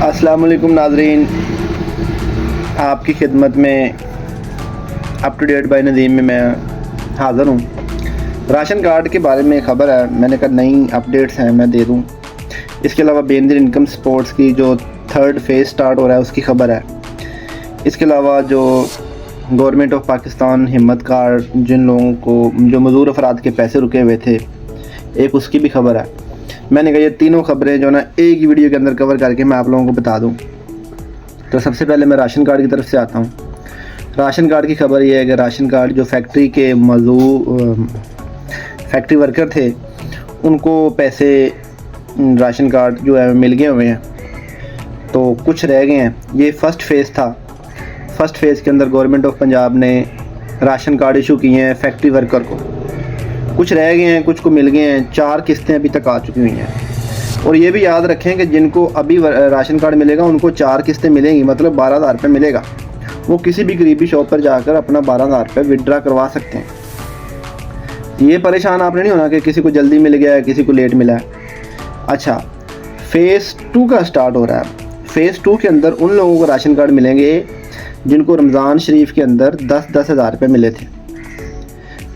अस्सलाम वालेकुम नाज़रीन, आपकी खिदमत में up to date by Nadeem में मैं हाज़िर हूँ। राशन कार्ड के बारे में ख़बर है, मैंने कहा नई अपडेट्स हैं मैं दे दूँ। इसके अलावा बेनज़ीर इनकम सपोर्ट्स की जो थर्ड फेज़ स्टार्ट हो रहा है उसकी ख़बर है। इसके अलावा जो गवर्नमेंट ऑफ पाकिस्तान हिम्मत कार्ड जिन लोगों को जो मज़दूर अफराद के पैसे रुके हुए थे एक उसकी भी ख़बर है। मैंने कहा ये तीनों ख़बरें जो ना एक ही वीडियो के अंदर कवर करके मैं आप लोगों को बता दूं। तो सबसे पहले मैं राशन कार्ड की तरफ से आता हूं। राशन कार्ड की ख़बर ये है कि राशन कार्ड जो फैक्ट्री के फैक्ट्री वर्कर थे उनको पैसे राशन कार्ड जो है मिल गए हुए हैं, तो कुछ रह गए हैं। ये फ़र्स्ट फेज़ था। फ़र्स्ट फेज़ के अंदर गवर्नमेंट ऑफ पंजाब ने राशन कार्ड इशू किए हैं फैक्ट्री वर्कर को। कुछ रह गए हैं, कुछ को मिल गए हैं। 4 किस्तें अभी तक आ चुकी हुई हैं। और ये भी याद रखें कि जिनको अभी राशन कार्ड मिलेगा उनको 4 किस्तें मिलेंगी, मतलब 12,000 रुपये मिलेगा। वो किसी भी करीबी शॉप पर जाकर अपना 12,000 रुपये विड्रा करवा सकते हैं। ये परेशान आपने नहीं होना कि किसी को जल्दी मिल गया है, किसी को लेट मिला है। अच्छा, फ़ेज़ 2 का स्टार्ट हो रहा है। फ़ेज़ 2 के अंदर उन लोगों को राशन कार्ड मिलेंगे जिनको रमज़ान शरीफ के अंदर 10-10 हज़ार रुपये मिले थे।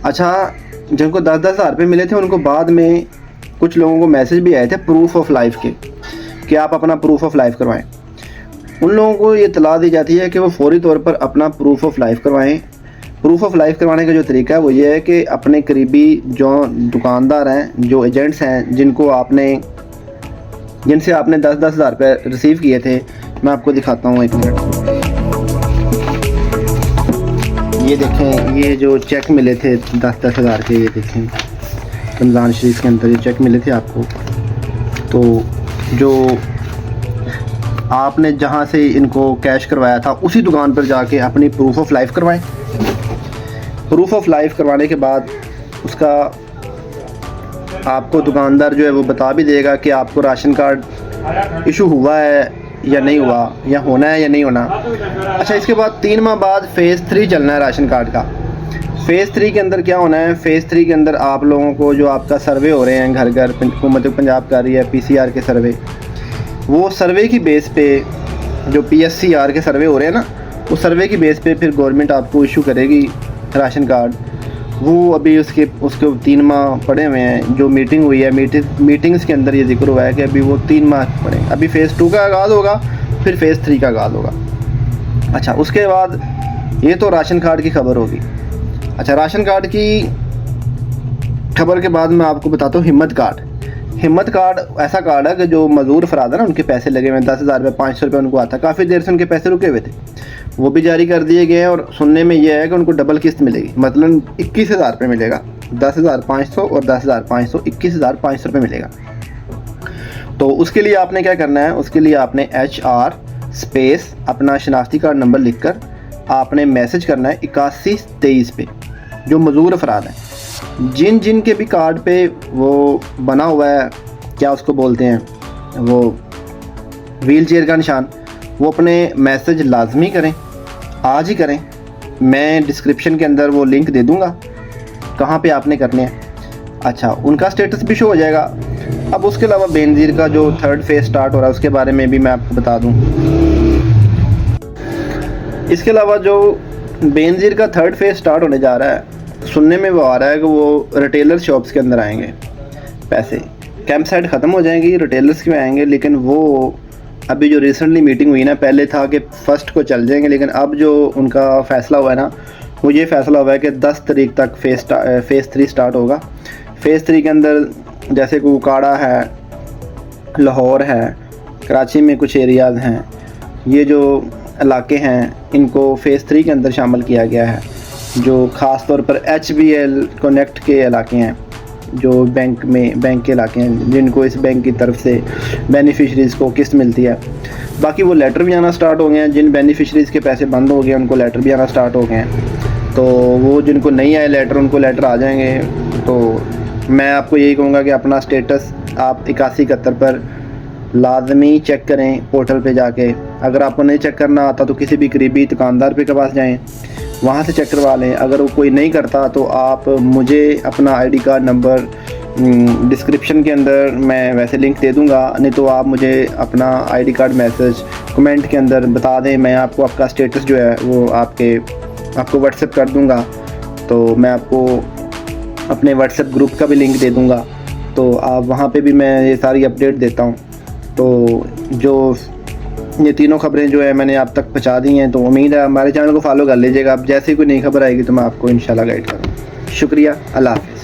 अच्छा, जिनको 10-10 हज़ार रुपये मिले थे उनको बाद में कुछ लोगों को मैसेज भी आए थे प्रूफ ऑफ लाइफ के कि आप अपना प्रूफ ऑफ लाइफ करवाएं। उन लोगों को ये इत्तला दी जाती है कि वो फौरी तौर पर अपना प्रूफ ऑफ लाइफ करवाएं। प्रूफ ऑफ लाइफ करवाने का जो तरीका है वो ये है कि अपने करीबी जो दुकानदार हैं, जो एजेंट्स हैं, जिनसे आपने 10-10 हज़ार रुपये रिसीव किए थे, मैं आपको दिखाता हूँ, एक मिनट। ये देखें, ये जो चेक मिले थे 10-10 हज़ार के, ये देखें रमज़ान शरीफ के अंदर ये चेक मिले थे आपको। तो जो आपने जहाँ से इनको कैश करवाया था उसी दुकान पर जाके अपनी प्रूफ ऑफ लाइफ करवाएं। प्रूफ ऑफ लाइफ करवाने के बाद उसका आपको दुकानदार जो है वो बता भी देगा कि आपको राशन कार्ड इशू हुआ है या नहीं हुआ, या होना है या नहीं होना। अच्छा, इसके बाद 3 माह बाद फ़ेज़ 3 चलना है राशन कार्ड का। फ़ेज़ 3 के अंदर क्या होना है? फ़ेज़ 3 के अंदर आप लोगों को जो आपका सर्वे हो रहे हैं घर घर, हुकूमत पंजाब कर रही है PCR के सर्वे, वो सर्वे की बेस पे जो PSCR के सर्वे हो रहे हैं ना, उस सर्वे की बेस पे फिर गवर्नमेंट आपको इशू करेगी राशन कार्ड। वो अभी उसके 3 माह पड़े हुए हैं। जो मीटिंग हुई है, मीटिंग्स के अंदर ये जिक्र हुआ है कि अभी वो 3 माह पड़े। अभी फ़ेज़ 2 का आगाज़ होगा, फिर फ़ेज़ 3 का आगाज़ होगा। अच्छा, उसके बाद ये तो राशन कार्ड की खबर होगी। अच्छा, राशन कार्ड की खबर के बाद मैं आपको बताता हूँ हिम्मत कार्ड। हिम्मत कार्ड ऐसा कार्ड है कि जो मज़दूर अफराद है ना, उनके पैसे लगे हुए हैं 10,000 रुपये, 500 रुपये उनको आता है। काफ़ी देर से उनके पैसे रुके हुए थे, वो भी जारी कर दिए गए हैं। और सुनने में ये है कि उनको डबल किस्त मिलेगी, मतलब 21,000 रुपये मिलेगा। 10,500 और 10,500, 21,500 रुपये मिलेगा। तो उसके लिए आपने क्या करना है? उसके लिए आपने HR स्पेस अपना शनाख्ती कार्ड नंबर लिखकर आपने मैसेज करना है 8123 पे। जो मज़दूर अफराद हैं, जिन के भी कार्ड पे वो बना हुआ है, क्या उसको बोलते हैं, वो व्हील चेयर का निशान, वो अपने मैसेज लाजमी करें, आज ही करें। मैं डिस्क्रिप्शन के अंदर वो लिंक दे दूँगा कहाँ पे आपने करने हैं। अच्छा, उनका स्टेटस भी शो हो जाएगा। अब उसके अलावा बेनज़ीर का जो थर्ड फेज़ स्टार्ट हो रहा है उसके बारे में भी मैं आपको बता दूँ। इसके अलावा जो बेनज़ीर का थर्ड फेज़ स्टार्ट होने जा रहा है, सुनने में वो आ रहा है कि वो रिटेलर शॉप्स के अंदर आएंगे पैसे। कैंप साइट ख़त्म हो जाएंगी, रिटेलर्स के में आएंगे। लेकिन वो अभी जो रिसेंटली मीटिंग हुई ना, पहले था कि फ़र्स्ट को चल जाएंगे, लेकिन अब जो उनका फ़ैसला हुआ है ना, वो ये फ़ैसला हुआ है कि 10 तारीख तक फ़ेज़ 3 स्टार्ट होगा। फ़ेज़ 3 के अंदर जैसे कुकाड़ा है, लाहौर है, कराची में कुछ एरियाज़ हैं, ये जो इलाके हैं इनको फ़ेज़ 3 के अंदर शामिल किया गया है। जो ख़ास तौर पर HBL कनेक्ट के इलाके हैं, जो बैंक के इलाके हैं, जिनको इस बैंक की तरफ से बेनिफिशरीज़ को किस्त मिलती है। बाकी वो लेटर भी आना स्टार्ट हो गए हैं। जिन बेनिफिशरीज़ के पैसे बंद हो गए उनको लेटर भी आना स्टार्ट हो गए हैं। तो वो जिनको नहीं आए लेटर, उनको लेटर आ जाएंगे। तो मैं आपको यही कहूँगा कि अपना स्टेटस आप 8171 पर लाजमी चेक करें पोर्टल पे जाके। अगर आपको नहीं चेक करना आता तो किसी भी करीबी दुकानदार के पास जाएं, वहाँ से चेक करवा लें। अगर वो कोई नहीं करता तो आप मुझे अपना ID कार्ड नंबर डिस्क्रिप्शन के अंदर मैं वैसे लिंक दे दूँगा, नहीं तो आप मुझे अपना आईडी कार्ड मैसेज कमेंट के अंदर बता दें, मैं आपको आपका स्टेटस जो है वो आपको व्हाट्सएप कर दूँगा। तो मैं आपको अपने व्हाट्सएप ग्रुप का भी लिंक दे दूँगा, तो आप वहाँ पे भी मैं ये सारी अपडेट देता हूँ। तो जो ये तीनों खबरें जो है मैंने आप तक पहुँचा दी हैं, तो उम्मीद है हमारे चैनल को फॉलो कर लीजिएगा। अब जैसे ही कोई नई खबर आएगी तो मैं आपको इंशाल्लाह गाइड करूँगा। शुक्रिया, अल्लाह हाफ़िज़।